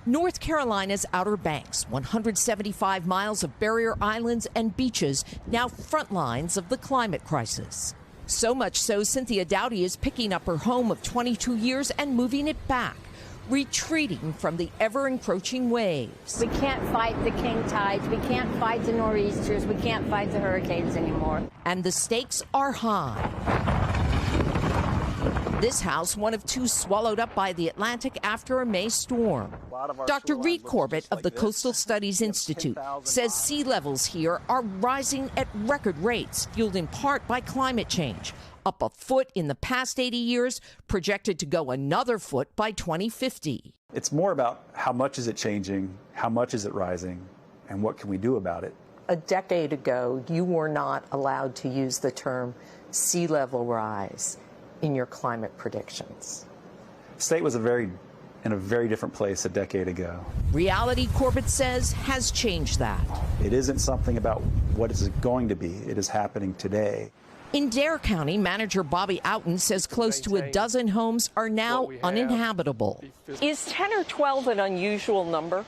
North Carolina's Outer Banks, 175 miles of barrier islands and beaches, now front lines of the climate crisis. So much so, Cynthia Dowdy is picking up her home of 22 years and moving it back, retreating from the ever-encroaching waves. We can't fight the king tides, we can't fight the nor'easters, we can't fight the hurricanes anymore. And the stakes are high. This house, one of two swallowed up by the Atlantic after a May storm. Dr. Reed Corbett of the Coastal Studies Institute says sea levels here are rising at record rates, fueled in part by climate change. Up a foot in the past 80 years, projected to go another foot by 2050. It's more about how much is it changing, how much is it rising, and what can we do about it. A decade ago, you were not allowed to use the term sea level rise in your climate predictions. The state was in a very different place a decade ago. Reality, Corbett says, has changed that. It isn't something about what is it going to be. It is happening today. In Dare County, manager Bobby Outen says close to a dozen homes are now uninhabitable. Is 10 or 12 an unusual number?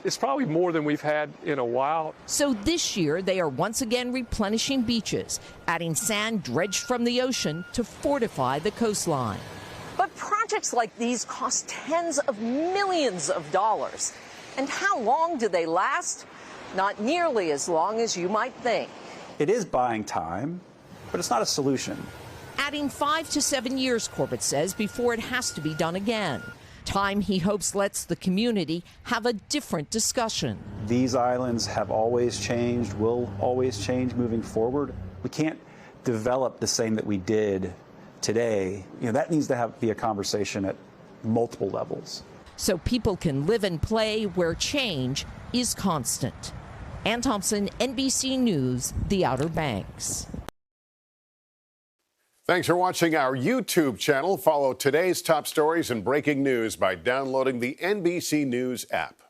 It's probably more than we've had in a while. So this year, they are once again replenishing beaches, adding sand dredged from the ocean to fortify the coastline. But projects like these cost tens of millions of dollars. And how long do they last? Not nearly as long as you might think. It is buying time, but it's not a solution. Adding 5 to 7 years, Corbett says, before it has to be done again. Time he hopes lets the community have a different discussion. These islands have always changed, will always change moving forward. We can't develop the same that we did today. That needs to be a conversation at multiple levels. So people can live and play where change is constant. Anne Thompson, NBC News, the Outer Banks. Thanks for watching our YouTube channel. Follow today's top stories and breaking news by downloading the NBC News app.